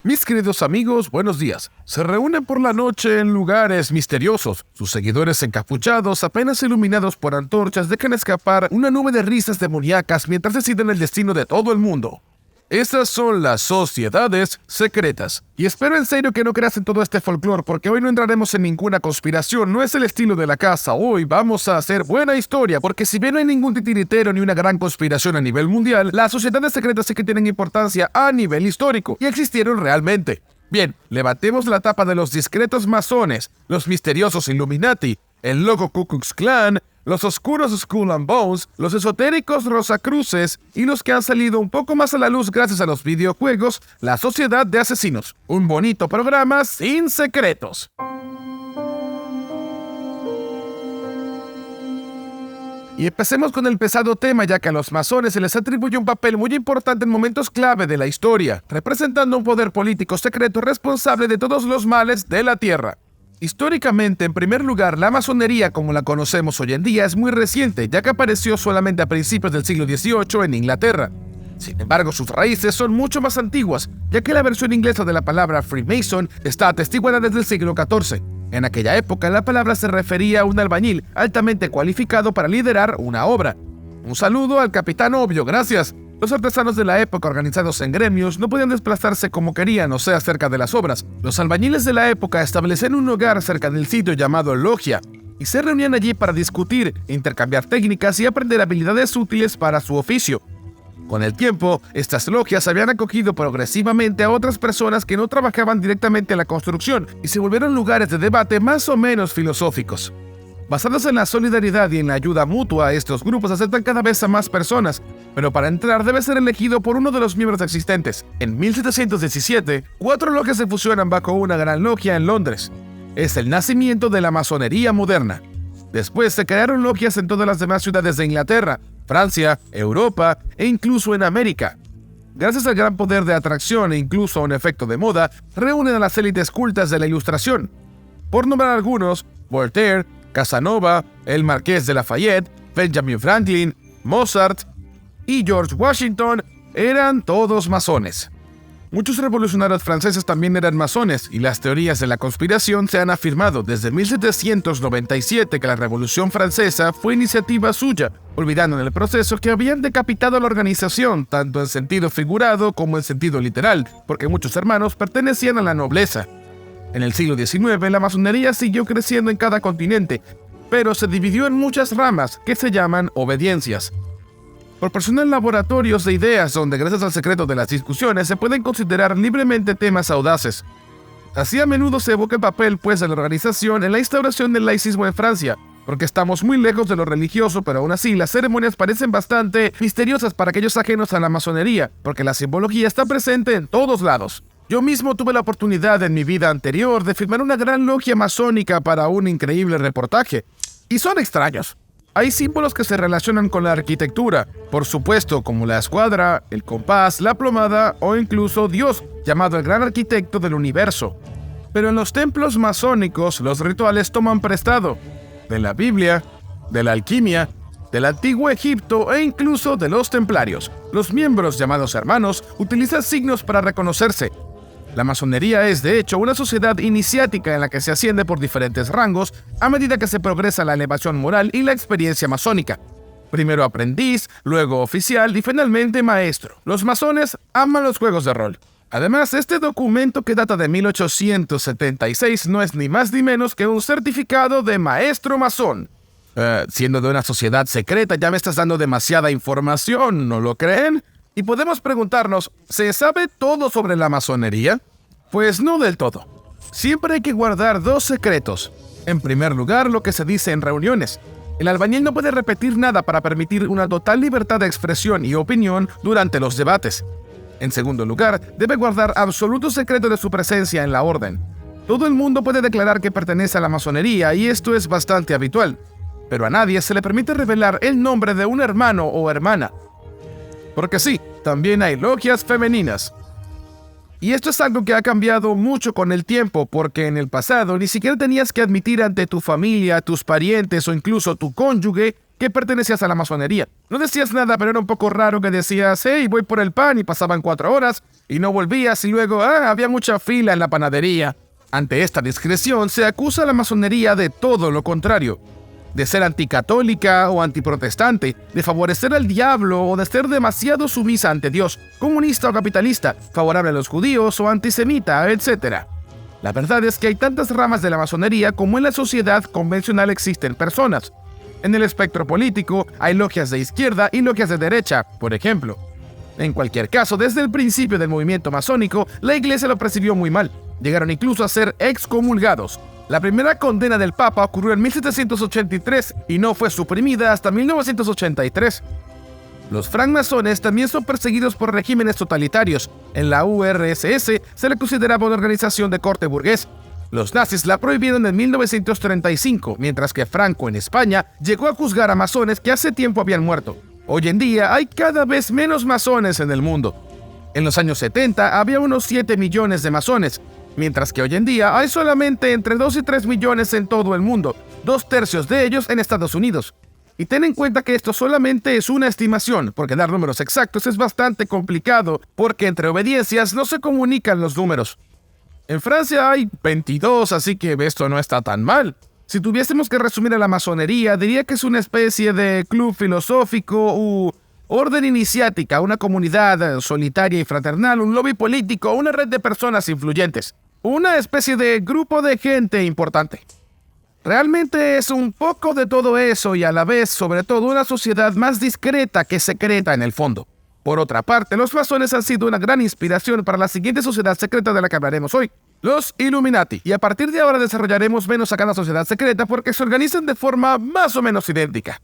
Mis queridos amigos, buenos días. Se reúnen por la noche en lugares misteriosos. Sus seguidores encapuchados, apenas iluminados por antorchas, dejan escapar una nube de risas demoníacas mientras deciden el destino de todo el mundo. Estas son las sociedades secretas. Y espero en serio que no creas en todo este folclore, porque hoy no entraremos en ninguna conspiración, no es el estilo de la casa. Hoy vamos a hacer buena historia, porque si bien no hay ningún titiritero ni una gran conspiración a nivel mundial, las sociedades secretas sí que tienen importancia a nivel histórico, y existieron realmente. Bien, levantemos la tapa de los discretos masones, los misteriosos Illuminati, el loco Ku Klux Klan, los oscuros Skull and Bones, los esotéricos Rosacruces y los que han salido un poco más a la luz gracias a los videojuegos, la Sociedad de Asesinos. Un bonito programa sin secretos. Y empecemos con el pesado tema, ya que a los masones se les atribuye un papel muy importante en momentos clave de la historia, representando un poder político secreto responsable de todos los males de la Tierra. Históricamente, en primer lugar, la masonería como la conocemos hoy en día es muy reciente, ya que apareció solamente a principios del siglo XVIII en Inglaterra. Sin embargo, sus raíces son mucho más antiguas, ya que la versión inglesa de la palabra Freemason está atestiguada desde el siglo XIV. En aquella época, la palabra se refería a un albañil altamente cualificado para liderar una obra. Un saludo al capitán obvio, gracias. Los artesanos de la época, organizados en gremios, no podían desplazarse como querían, o sea, cerca de las obras. Los albañiles de la época establecían un hogar cerca del sitio llamado logia, y se reunían allí para discutir, intercambiar técnicas y aprender habilidades útiles para su oficio. Con el tiempo, estas logias habían acogido progresivamente a otras personas que no trabajaban directamente en la construcción, y se volvieron lugares de debate más o menos filosóficos. Basados en la solidaridad y en la ayuda mutua, estos grupos aceptan cada vez a más personas, pero para entrar debe ser elegido por uno de los miembros existentes. En 1717, 4 logias se fusionan bajo una gran logia en Londres. Es el nacimiento de la masonería moderna. Después se crearon logias en todas las demás ciudades de Inglaterra, Francia, Europa e incluso en América. Gracias al gran poder de atracción e incluso a un efecto de moda, reúnen a las élites cultas de la Ilustración. Por nombrar algunos, Voltaire, Casanova, el Marqués de Lafayette, Benjamin Franklin, Mozart y George Washington eran todos masones. Muchos revolucionarios franceses también eran masones, y las teorías de la conspiración se han afirmado desde 1797 que la Revolución Francesa fue iniciativa suya, olvidando en el proceso que habían decapitado a la organización, tanto en sentido figurado como en sentido literal, porque muchos hermanos pertenecían a la nobleza. En el siglo XIX, la masonería siguió creciendo en cada continente, pero se dividió en muchas ramas que se llaman obediencias. Proporcionan laboratorios de ideas donde, gracias al secreto de las discusiones, se pueden considerar libremente temas audaces. Así a menudo se evoca el papel, pues, de la organización en la instauración del laicismo en Francia, porque estamos muy lejos de lo religioso, pero aún así las ceremonias parecen bastante misteriosas para aquellos ajenos a la masonería, porque la simbología está presente en todos lados. Yo mismo tuve la oportunidad en mi vida anterior de firmar una gran logia masónica para un increíble reportaje. Y son extraños. Hay símbolos que se relacionan con la arquitectura, por supuesto, como la escuadra, el compás, la plomada o incluso Dios, llamado el gran arquitecto del universo. Pero en los templos masónicos los rituales toman prestado de la Biblia, de la alquimia, del antiguo Egipto e incluso de los templarios. Los miembros, llamados hermanos, utilizan signos para reconocerse. La masonería es, de hecho, una sociedad iniciática en la que se asciende por diferentes rangos a medida que se progresa la elevación moral y la experiencia masónica. Primero aprendiz, luego oficial y finalmente maestro. Los masones aman los juegos de rol. Además, este documento, que data de 1876, no es ni más ni menos que un certificado de maestro masón. Siendo de una sociedad secreta, ya me estás dando demasiada información, ¿no lo creen? Y podemos preguntarnos, ¿se sabe todo sobre la masonería? Pues no del todo. Siempre hay que guardar 2 secretos. En primer lugar, lo que se dice en reuniones. El albañil no puede repetir nada para permitir una total libertad de expresión y opinión durante los debates. En segundo lugar, debe guardar absoluto secreto de su presencia en la orden. Todo el mundo puede declarar que pertenece a la masonería y esto es bastante habitual. Pero a nadie se le permite revelar el nombre de un hermano o hermana. Porque sí, también hay logias femeninas. Y esto es algo que ha cambiado mucho con el tiempo, porque en el pasado ni siquiera tenías que admitir ante tu familia, tus parientes o incluso tu cónyuge que pertenecías a la masonería. No decías nada, pero era un poco raro que decías, hey, voy por el pan, y pasaban 4 horas, y no volvías, y luego, había mucha fila en la panadería. Ante esta discreción, se acusa a la masonería de todo lo contrario, de ser anticatólica o antiprotestante, de favorecer al diablo o de ser demasiado sumisa ante Dios, comunista o capitalista, favorable a los judíos o antisemita, etc. La verdad es que hay tantas ramas de la masonería como en la sociedad convencional existen personas. En el espectro político hay logias de izquierda y logias de derecha, por ejemplo. En cualquier caso, desde el principio del movimiento masónico, la iglesia lo percibió muy mal. Llegaron incluso a ser excomulgados. La primera condena del Papa ocurrió en 1783 y no fue suprimida hasta 1983. Los francmasones también son perseguidos por regímenes totalitarios. En la URSS se le consideraba una organización de corte burgués. Los nazis la prohibieron en 1935, mientras que Franco en España llegó a juzgar a masones que hace tiempo habían muerto. Hoy en día hay cada vez menos masones en el mundo. En los años 70 había unos 7 millones de masones, mientras que hoy en día hay solamente entre 2 y 3 millones en todo el mundo, 2/3 de ellos en Estados Unidos. Y ten en cuenta que esto solamente es una estimación, porque dar números exactos es bastante complicado, porque entre obediencias no se comunican los números. En Francia hay 22, así que esto no está tan mal. Si tuviésemos que resumir a la masonería, diría que es una especie de club filosófico u orden iniciática, una comunidad solitaria y fraternal, un lobby político, una red de personas influyentes. Una especie de grupo de gente importante. Realmente es un poco de todo eso y a la vez, sobre todo, una sociedad más discreta que secreta en el fondo. Por otra parte, los masones han sido una gran inspiración para la siguiente sociedad secreta de la que hablaremos hoy, los Illuminati. Y a partir de ahora desarrollaremos menos a cada sociedad secreta porque se organizan de forma más o menos idéntica.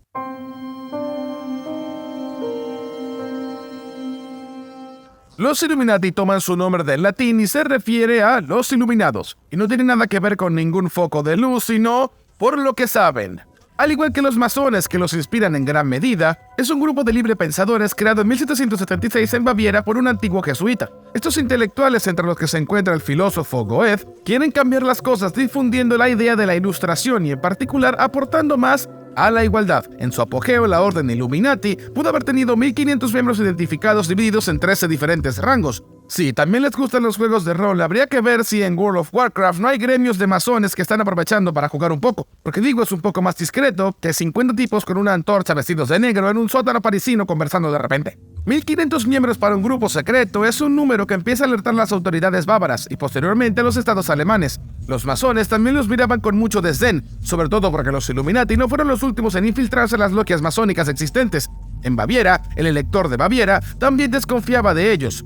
Los Illuminati toman su nombre del latín y se refiere a los iluminados, y no tiene nada que ver con ningún foco de luz, sino por lo que saben. Al igual que los masones, que los inspiran en gran medida, es un grupo de librepensadores creado en 1776 en Baviera por un antiguo jesuita. Estos intelectuales, entre los que se encuentra el filósofo Goethe, quieren cambiar las cosas difundiendo la idea de la ilustración y en particular aportando más a la igualdad. En su apogeo, la Orden Illuminati pudo haber tenido 1500 miembros identificados divididos en 13 diferentes rangos. Si también les gustan los juegos de rol, habría que ver si en World of Warcraft no hay gremios de masones que están aprovechando para jugar un poco. Porque digo, es un poco más discreto que 50 tipos con una antorcha vestidos de negro en un sótano parisino conversando de repente. 1500 miembros para un grupo secreto es un número que empieza a alertar a las autoridades bávaras y posteriormente a los estados alemanes. Los masones también los miraban con mucho desdén, sobre todo porque los Illuminati no fueron los últimos en infiltrarse en las logias masónicas existentes. En Baviera, el elector de Baviera también desconfiaba de ellos.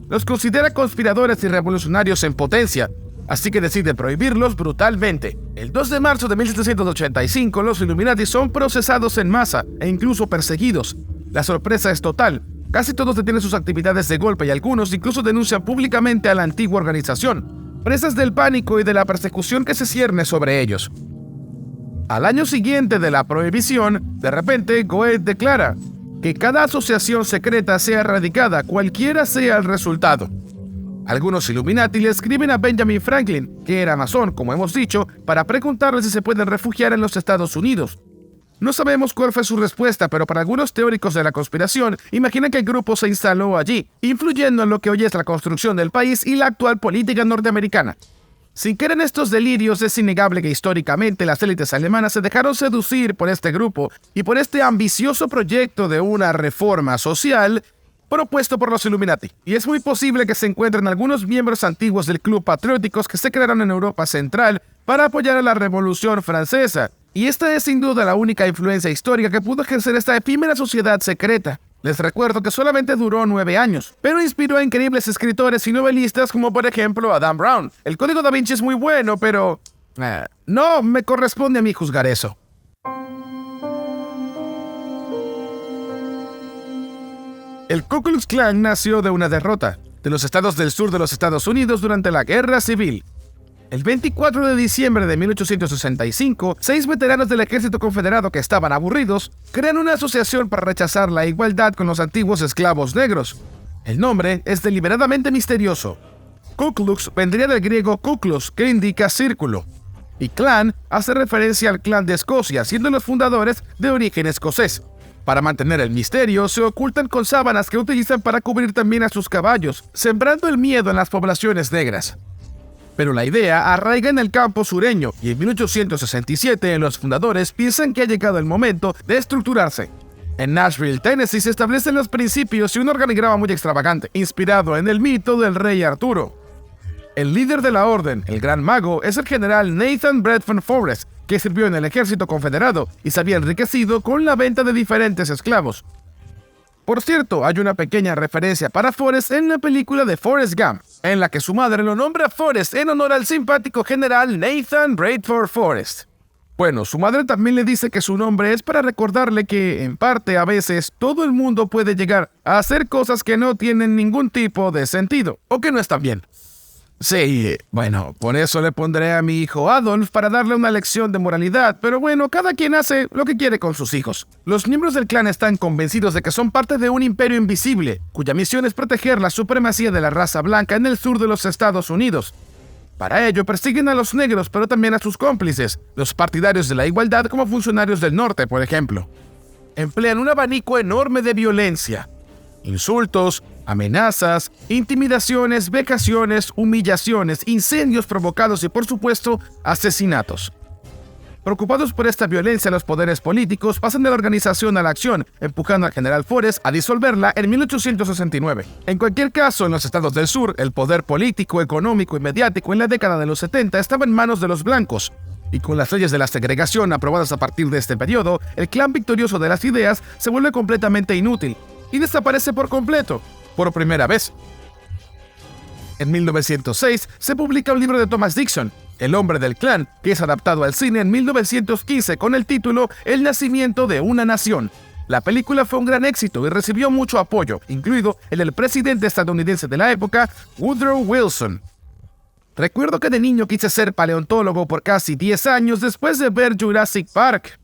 Los considera conspiradores y revolucionarios en potencia, así que decide prohibirlos brutalmente. El 2 de marzo de 1785, los Illuminati son procesados en masa e incluso perseguidos. La sorpresa es total. Casi todos detienen sus actividades de golpe y algunos incluso denuncian públicamente a la antigua organización, presas del pánico y de la persecución que se cierne sobre ellos. Al año siguiente de la prohibición, de repente Goethe declara que cada asociación secreta sea erradicada, cualquiera sea el resultado. Algunos Illuminati le escriben a Benjamin Franklin, que era masón, como hemos dicho, para preguntarle si se pueden refugiar en los Estados Unidos. No sabemos cuál fue su respuesta, pero para algunos teóricos de la conspiración, imaginan que el grupo se instaló allí, influyendo en lo que hoy es la construcción del país y la actual política norteamericana. Sin creer en estos delirios, es innegable que históricamente las élites alemanas se dejaron seducir por este grupo y por este ambicioso proyecto de una reforma social propuesto por los Illuminati. Y es muy posible que se encuentren algunos miembros antiguos del club patrióticos que se crearon en Europa Central para apoyar a la Revolución Francesa. Y esta es sin duda la única influencia histórica que pudo ejercer esta efímera sociedad secreta. Les recuerdo que solamente duró 9 años, pero inspiró a increíbles escritores y novelistas como por ejemplo a Dan Brown. El Código Da Vinci es muy bueno, pero no me corresponde a mí juzgar eso. El Ku Klux Klan nació de una derrota de los estados del sur de los Estados Unidos durante la Guerra Civil. El 24 de diciembre de 1865, 6 veteranos del ejército confederado que estaban aburridos crean una asociación para rechazar la igualdad con los antiguos esclavos negros. El nombre es deliberadamente misterioso. Ku Klux vendría del griego kuklos, que indica círculo. y clan hace referencia al clan de Escocia, siendo los fundadores de origen escocés. Para mantener el misterio, se ocultan con sábanas que utilizan para cubrir también a sus caballos, sembrando el miedo en las poblaciones negras. Pero la idea arraiga en el campo sureño, y en 1867 los fundadores piensan que ha llegado el momento de estructurarse. En Nashville, Tennessee, se establecen los principios y un organigrama muy extravagante, inspirado en el mito del rey Arturo. El líder de la orden, el gran mago, es el general Nathan Bedford Forrest, que sirvió en el ejército confederado y se había enriquecido con la venta de diferentes esclavos. Por cierto, hay una pequeña referencia para Forrest en la película de Forrest Gump, en la que su madre lo nombra Forrest en honor al simpático general Nathan Bedford Forrest. Bueno, su madre también le dice que su nombre es para recordarle que, en parte, a veces, todo el mundo puede llegar a hacer cosas que no tienen ningún tipo de sentido, o que no están bien. Sí, bueno, por eso le pondré a mi hijo Adolf para darle una lección de moralidad, pero bueno, cada quien hace lo que quiere con sus hijos. Los miembros del clan están convencidos de que son parte de un imperio invisible, cuya misión es proteger la supremacía de la raza blanca en el sur de los Estados Unidos. Para ello, persiguen a los negros, pero también a sus cómplices, los partidarios de la igualdad como funcionarios del norte, por ejemplo. Emplean un abanico enorme de violencia. Insultos, amenazas, intimidaciones, vejaciones, humillaciones, incendios provocados y, por supuesto, asesinatos. Preocupados por esta violencia, los poderes políticos pasan de la organización a la acción, empujando al general Forrest a disolverla en 1869. En cualquier caso, en los estados del sur, el poder político, económico y mediático en la década de los 70 estaba en manos de los blancos. Y con las leyes de la segregación aprobadas a partir de este periodo, el clan victorioso de las ideas se vuelve completamente inútil y desaparece por completo, por primera vez. En 1906 se publica un libro de Thomas Dixon, El hombre del clan, que es adaptado al cine en 1915 con el título El nacimiento de una nación. La película fue un gran éxito y recibió mucho apoyo, incluido el del presidente estadounidense de la época, Woodrow Wilson. Recuerdo que de niño quise ser paleontólogo por casi 10 años después de ver Jurassic Park.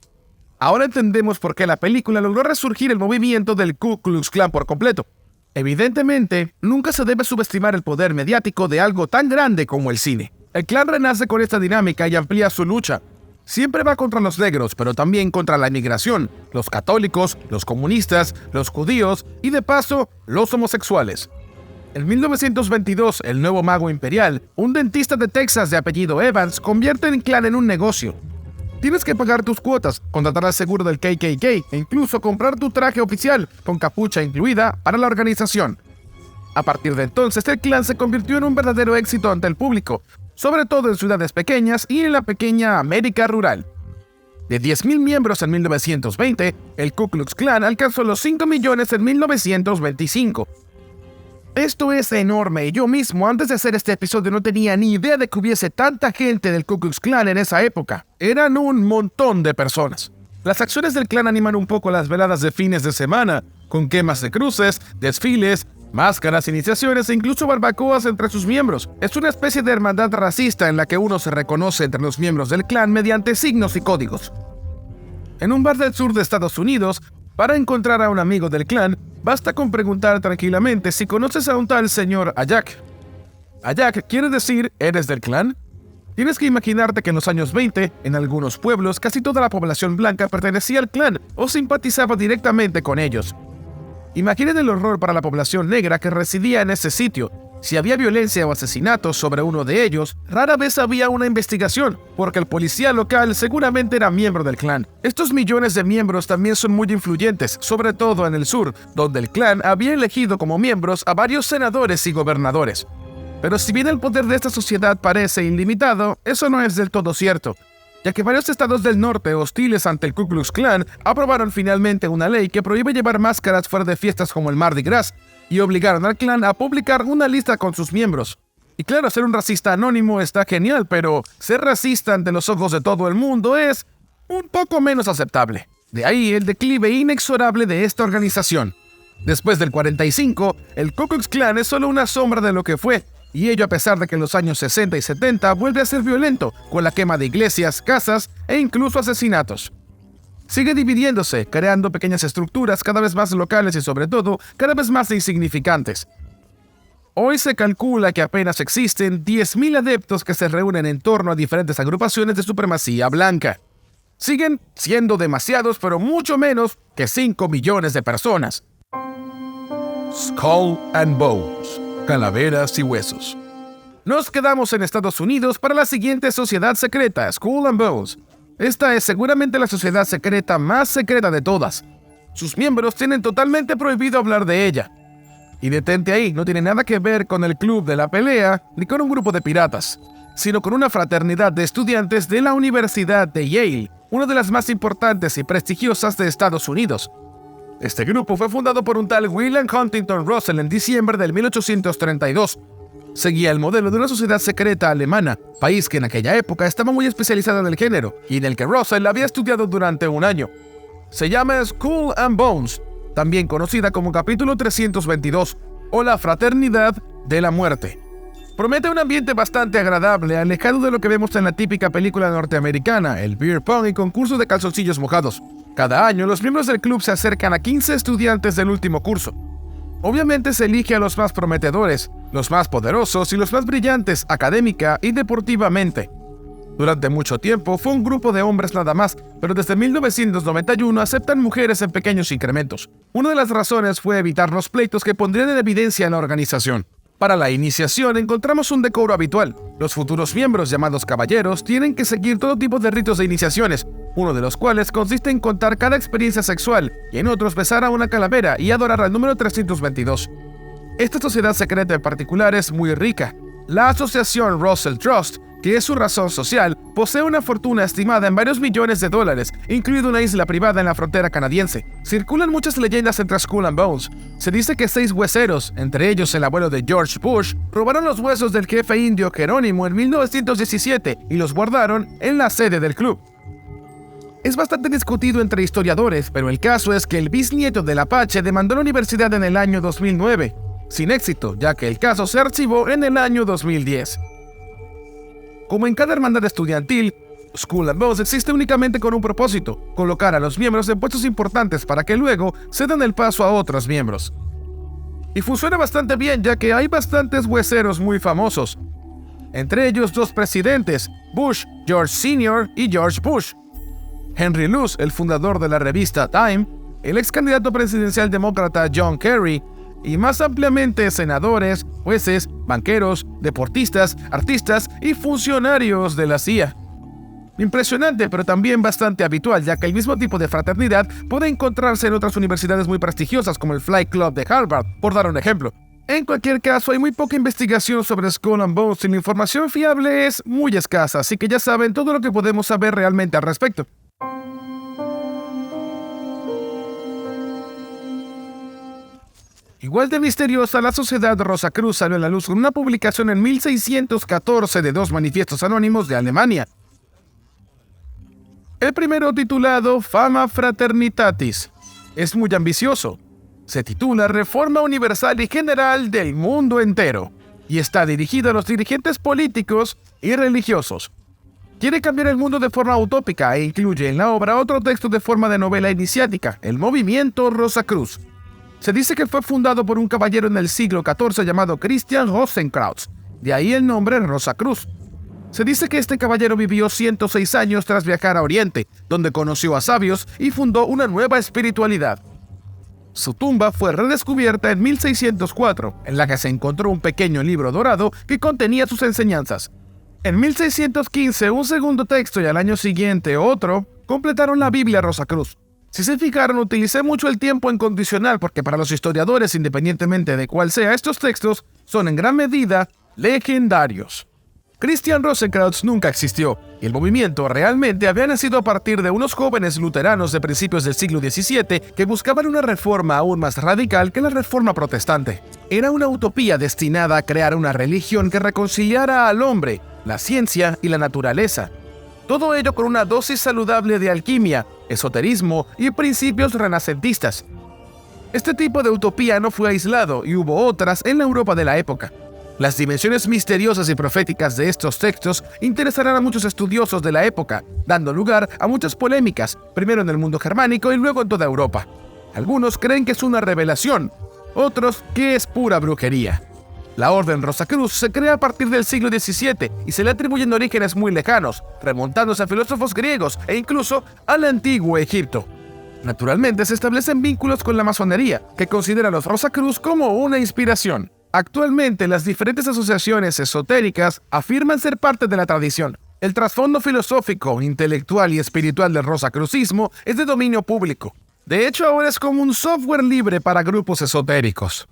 Ahora entendemos por qué la película logró resurgir el movimiento del Ku Klux Klan por completo. Evidentemente, nunca se debe subestimar el poder mediático de algo tan grande como el cine. El clan renace con esta dinámica y amplía su lucha. Siempre va contra los negros, pero también contra la inmigración, los católicos, los comunistas, los judíos y, de paso, los homosexuales. En 1922, el nuevo mago imperial, un dentista de Texas de apellido Evans, convierte el clan en un negocio. Tienes que pagar tus cuotas, contratar al seguro del KKK e incluso comprar tu traje oficial, con capucha incluida, para la organización. A partir de entonces, el clan se convirtió en un verdadero éxito ante el público, sobre todo en ciudades pequeñas y en la pequeña América rural. De 10.000 miembros en 1920, el Ku Klux Klan alcanzó los 5 millones en 1925. Esto es enorme y yo mismo antes de hacer este episodio no tenía ni idea de que hubiese tanta gente del Ku Klux Klan en esa época. Eran un montón de personas. Las acciones del clan animan un poco las veladas de fines de semana, con quemas de cruces, desfiles, máscaras, iniciaciones e incluso barbacoas entre sus miembros. Es una especie de hermandad racista en la que uno se reconoce entre los miembros del clan mediante signos y códigos. En un bar del sur de Estados Unidos, para encontrar a un amigo del clan, basta con preguntar tranquilamente si conoces a un tal señor Ayak. Ayak quiere decir ¿eres del clan? Tienes que imaginarte que en los años 20, en algunos pueblos, casi toda la población blanca pertenecía al clan o simpatizaba directamente con ellos. Imaginen el horror para la población negra que residía en ese sitio. Si había violencia o asesinatos sobre uno de ellos, rara vez había una investigación, porque el policía local seguramente era miembro del clan. Estos millones de miembros también son muy influyentes, sobre todo en el sur, donde el clan había elegido como miembros a varios senadores y gobernadores. Pero si bien el poder de esta sociedad parece ilimitado, eso no es del todo cierto, ya que varios estados del norte hostiles ante el Ku Klux Klan aprobaron finalmente una ley que prohíbe llevar máscaras fuera de fiestas como el Mardi Gras y obligaron al clan a publicar una lista con sus miembros. Y claro, ser un racista anónimo está genial, pero ser racista ante los ojos de todo el mundo es un poco menos aceptable. De ahí el declive inexorable de esta organización. Después del 45, el Ku Klux Klan es solo una sombra de lo que fue, y ello a pesar de que en los años 60 y 70 vuelve a ser violento, con la quema de iglesias, casas e incluso asesinatos. Sigue dividiéndose, creando pequeñas estructuras cada vez más locales y sobre todo, cada vez más insignificantes. Hoy se calcula que apenas existen 10.000 adeptos que se reúnen en torno a diferentes agrupaciones de supremacía blanca. Siguen siendo demasiados, pero mucho menos que 5 millones de personas. Skull and Bones, calaveras y huesos. Nos quedamos en Estados Unidos para la siguiente sociedad secreta, Skull and Bones. Esta es seguramente la sociedad secreta más secreta de todas. Sus miembros tienen totalmente prohibido hablar de ella. Y detente ahí, no tiene nada que ver con el club de la pelea ni con un grupo de piratas, sino con una fraternidad de estudiantes de la Universidad de Yale, una de las más importantes y prestigiosas de Estados Unidos. Este grupo fue fundado por un tal William Huntington Russell en diciembre de 1832. Seguía el modelo de una sociedad secreta alemana, país que en aquella época estaba muy especializado en el género y en el que Russell había estudiado durante un año. Se llama Skull and Bones, también conocida como Capítulo 322 o la Fraternidad de la Muerte. Promete un ambiente bastante agradable, alejado de lo que vemos en la típica película norteamericana, el beer pong y concurso de calzoncillos mojados. Cada año, los miembros del club se acercan a 15 estudiantes del último curso. Obviamente se elige a los más prometedores, los más poderosos y los más brillantes académica y deportivamente. Durante mucho tiempo fue un grupo de hombres nada más, pero desde 1991 aceptan mujeres en pequeños incrementos. Una de las razones fue evitar los pleitos que pondrían en evidencia en la organización. Para la iniciación encontramos un decoro habitual. Los futuros miembros, llamados caballeros, tienen que seguir todo tipo de ritos de iniciaciones, uno de los cuales consiste en contar cada experiencia sexual y en otros besar a una calavera y adorar al número 322. Esta sociedad secreta en particular es muy rica. La asociación Russell Trust, que es su razón social, posee una fortuna estimada en varios millones de dólares, incluida una isla privada en la frontera canadiense. Circulan muchas leyendas entre Skull and Bones. Se dice que 6 hueseros, entre ellos el abuelo de George Bush, robaron los huesos del jefe indio Jerónimo en 1917 y los guardaron en la sede del club. Es bastante discutido entre historiadores, pero el caso es que el bisnieto del Apache demandó a la universidad en el año 2009, sin éxito, ya que el caso se archivó en el año 2010. Como en cada hermandad estudiantil, Skull and Bones existe únicamente con un propósito: colocar a los miembros en puestos importantes para que luego se den el paso a otros miembros. Y funciona bastante bien, ya que hay bastantes hueseros muy famosos. Entre ellos 2 presidentes, Bush, George Sr. y George Bush. Henry Luce, el fundador de la revista Time, el ex candidato presidencial demócrata John Kerry, y más ampliamente senadores, jueces, banqueros, deportistas, artistas y funcionarios de la CIA. Impresionante, pero también bastante habitual, ya que el mismo tipo de fraternidad puede encontrarse en otras universidades muy prestigiosas como el Flight Club de Harvard, por dar un ejemplo. En cualquier caso, hay muy poca investigación sobre Skull and Bones y la información fiable es muy escasa, así que ya saben todo lo que podemos saber realmente al respecto. Igual de misteriosa, la Sociedad Rosacruz salió a la luz con una publicación en 1614 de 2 manifiestos anónimos de Alemania. El primero, titulado Fama Fraternitatis, es muy ambicioso. Se titula Reforma Universal y General del Mundo Entero y está dirigido a los dirigentes políticos y religiosos. Quiere cambiar el mundo de forma utópica e incluye en la obra otro texto de forma de novela iniciática, el Movimiento Rosacruz. Se dice que fue fundado por un caballero en el siglo XIV llamado Christian Rosenkreuz, de ahí el nombre Rosacruz. Se dice que este caballero vivió 106 años tras viajar a Oriente, donde conoció a sabios y fundó una nueva espiritualidad. Su tumba fue redescubierta en 1604, en la que se encontró un pequeño libro dorado que contenía sus enseñanzas. En 1615, un segundo texto y al año siguiente otro completaron la Biblia Rosacruz. Si se fijaron, utilicé mucho el tiempo en condicional porque para los historiadores, independientemente de cuál sea, estos textos son en gran medida legendarios. Christian Rosenkreuz nunca existió, y el movimiento realmente había nacido a partir de unos jóvenes luteranos de principios del siglo XVII que buscaban una reforma aún más radical que la reforma protestante. Era una utopía destinada a crear una religión que reconciliara al hombre, la ciencia y la naturaleza. Todo ello con una dosis saludable de alquimia, esoterismo y principios renacentistas. Este tipo de utopía no fue aislado y hubo otras en la Europa de la época. Las dimensiones misteriosas y proféticas de estos textos interesarán a muchos estudiosos de la época, dando lugar a muchas polémicas, primero en el mundo germánico y luego en toda Europa. Algunos creen que es una revelación, otros que es pura brujería. La Orden Rosacruz se crea a partir del siglo XVII y se le atribuyen orígenes muy lejanos, remontándose a filósofos griegos e incluso al antiguo Egipto. Naturalmente se establecen vínculos con la masonería, que considera a los Rosacruz como una inspiración. Actualmente las diferentes asociaciones esotéricas afirman ser parte de la tradición. El trasfondo filosófico, intelectual y espiritual del rosacrucismo es de dominio público. De hecho, ahora es como un software libre para grupos esotéricos.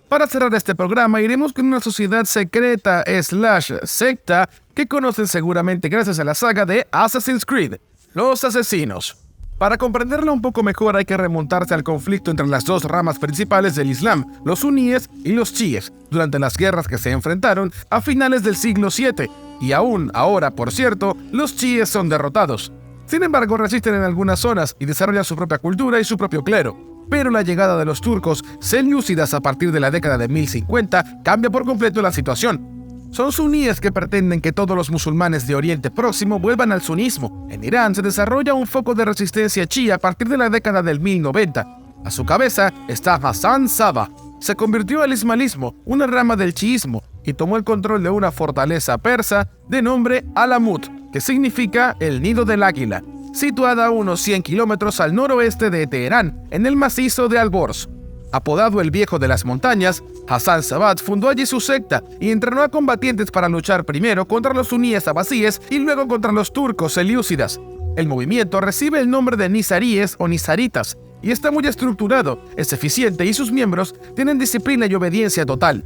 Para cerrar este programa, iremos con una sociedad secreta / secta que conocen seguramente gracias a la saga de Assassin's Creed, los asesinos. Para comprenderla un poco mejor hay que remontarse al conflicto entre las dos ramas principales del Islam, los suníes y los chiíes, durante las guerras que se enfrentaron a finales del siglo VII, y aún ahora, por cierto, los chiíes son derrotados. Sin embargo, resisten en algunas zonas y desarrollan su propia cultura y su propio clero. Pero la llegada de los turcos selyúcidas a partir de la década de 1050 cambia por completo la situación. Son suníes que pretenden que todos los musulmanes de Oriente Próximo vuelvan al sunismo. En Irán se desarrolla un foco de resistencia chií a partir de la década del 1090. A su cabeza está Hassan Saba. Se convirtió al ismalismo, una rama del chiismo, y tomó el control de una fortaleza persa de nombre Alamut, que significa el nido del águila, situada a unos 100 kilómetros al noroeste de Teherán, en el macizo de Alborz. Apodado el Viejo de las Montañas, Hassan Sabat fundó allí su secta y entrenó a combatientes para luchar primero contra los suníes abasíes y luego contra los turcos selyúcidas. El movimiento recibe el nombre de nizaríes o nizaritas y está muy estructurado, es eficiente y sus miembros tienen disciplina y obediencia total.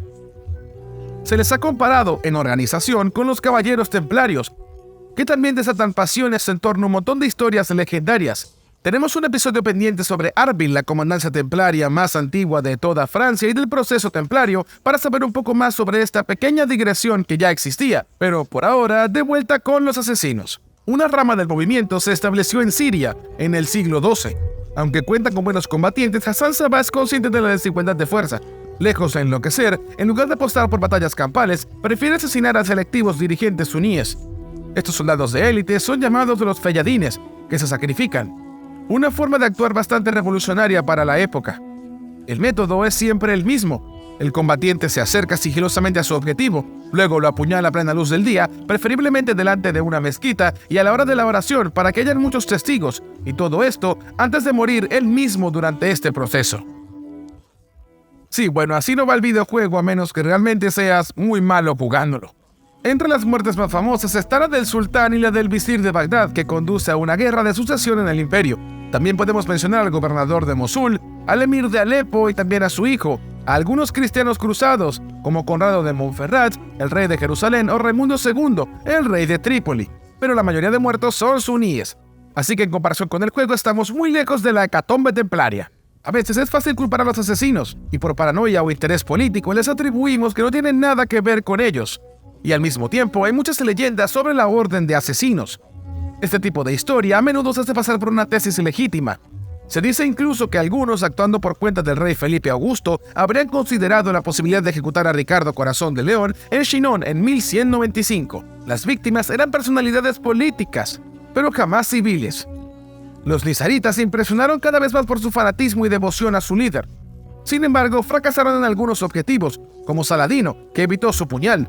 Se les ha comparado en organización con los caballeros templarios, que también desatan pasiones en torno a un montón de historias legendarias. Tenemos un episodio pendiente sobre Arbil, la comandancia templaria más antigua de toda Francia y del proceso templario, para saber un poco más sobre esta pequeña digresión que ya existía. Pero por ahora, de vuelta con los asesinos. Una rama del movimiento se estableció en Siria en el siglo XII. Aunque cuenta con buenos combatientes, Hassan Sabat es consciente de la desigualdad de fuerza. Lejos de enloquecer, en lugar de apostar por batallas campales, prefiere asesinar a selectivos dirigentes suníes. Estos soldados de élite son llamados los feyadines, que se sacrifican. Una forma de actuar bastante revolucionaria para la época. El método es siempre el mismo. El combatiente se acerca sigilosamente a su objetivo, luego lo apuñala a plena luz del día, preferiblemente delante de una mezquita y a la hora de la oración para que hayan muchos testigos, y todo esto antes de morir él mismo durante este proceso. Sí, bueno, así no va el videojuego a menos que realmente seas muy malo jugándolo. Entre las muertes más famosas está la del sultán y la del visir de Bagdad, que conduce a una guerra de sucesión en el imperio. También podemos mencionar al gobernador de Mosul, al emir de Alepo y también a su hijo, a algunos cristianos cruzados, como Conrado de Montferrat, el rey de Jerusalén, o Raimundo II, el rey de Trípoli. Pero la mayoría de muertos son suníes. Así que en comparación con el juego estamos muy lejos de la hecatombe templaria. A veces es fácil culpar a los asesinos, y por paranoia o interés político les atribuimos que no tienen nada que ver con ellos. Y al mismo tiempo hay muchas leyendas sobre la orden de asesinos. Este tipo de historia a menudo se hace pasar por una tesis legítima. Se dice incluso que algunos, actuando por cuenta del rey Felipe Augusto, habrían considerado la posibilidad de ejecutar a Ricardo Corazón de León en Chinon en 1195. Las víctimas eran personalidades políticas, pero jamás civiles. Los nizaritas se impresionaron cada vez más por su fanatismo y devoción a su líder. Sin embargo, fracasaron en algunos objetivos, como Saladino, que evitó su puñal.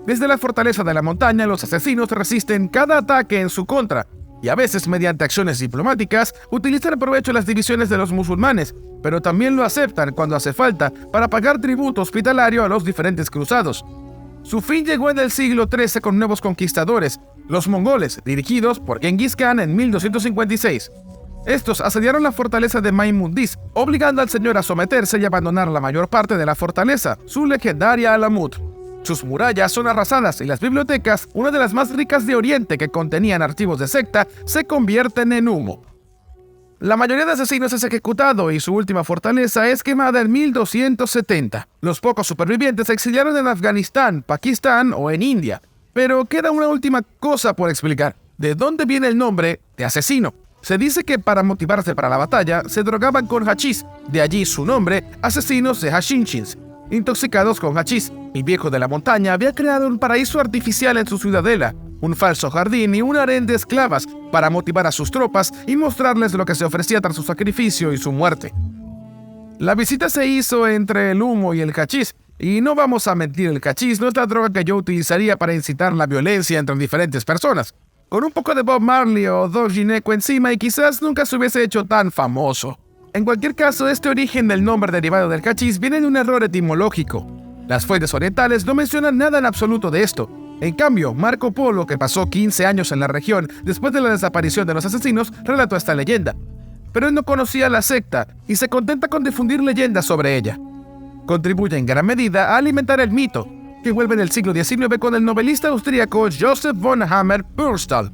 Desde la fortaleza de la montaña, los asesinos resisten cada ataque en su contra, y a veces mediante acciones diplomáticas utilizan a provecho las divisiones de los musulmanes, pero también lo aceptan cuando hace falta para pagar tributo hospitalario a los diferentes cruzados. Su fin llegó en el siglo XIII con nuevos conquistadores, los mongoles, dirigidos por Genghis Khan en 1256. Estos asediaron la fortaleza de Maimundis, obligando al señor a someterse y abandonar la mayor parte de la fortaleza, su legendaria Alamut. Sus murallas son arrasadas y las bibliotecas, una de las más ricas de Oriente que contenían archivos de secta, se convierten en humo. La mayoría de asesinos es ejecutado y su última fortaleza es quemada en 1270. Los pocos supervivientes se exiliaron en Afganistán, Pakistán o en India. Pero queda una última cosa por explicar. ¿De dónde viene el nombre de asesino? Se dice que para motivarse para la batalla se drogaban con hachís, de allí su nombre, asesinos de Hashinchins. Intoxicados con hachís, el Viejo de la Montaña había creado un paraíso artificial en su ciudadela, un falso jardín y un harén de esclavas para motivar a sus tropas y mostrarles lo que se ofrecía tras su sacrificio y su muerte. La visita se hizo entre el humo y el hachís, y no vamos a mentir, el hachís no es la droga que yo utilizaría para incitar la violencia entre diferentes personas. Con un poco de Bob Marley o Doc Gineco encima y quizás nunca se hubiese hecho tan famoso. En cualquier caso, este origen del nombre derivado del hachís viene de un error etimológico. Las fuentes orientales no mencionan nada en absoluto de esto. En cambio, Marco Polo, que pasó 15 años en la región después de la desaparición de los asesinos, relató esta leyenda. Pero él no conocía la secta y se contenta con difundir leyendas sobre ella. Contribuye en gran medida a alimentar el mito, que vuelve en el siglo XIX con el novelista austríaco Joseph von Hammer-Pürstal.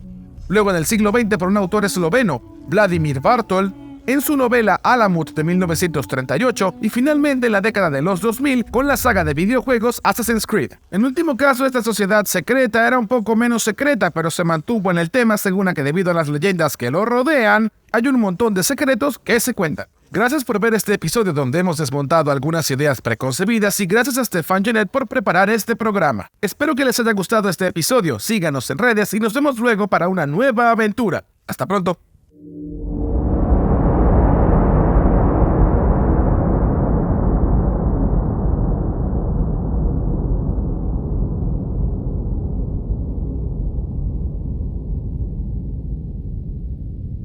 Luego en el siglo XX por un autor esloveno, Vladimir Bartol, en su novela Alamut de 1938, y finalmente en la década de los 2000 con la saga de videojuegos Assassin's Creed. En último caso, esta sociedad secreta era un poco menos secreta, pero se mantuvo en el tema según a que debido a las leyendas que lo rodean, hay un montón de secretos que se cuentan. Gracias por ver este episodio donde hemos desmontado algunas ideas preconcebidas y gracias a Stefan Genet por preparar este programa. Espero que les haya gustado este episodio, síganos en redes y nos vemos luego para una nueva aventura. Hasta pronto.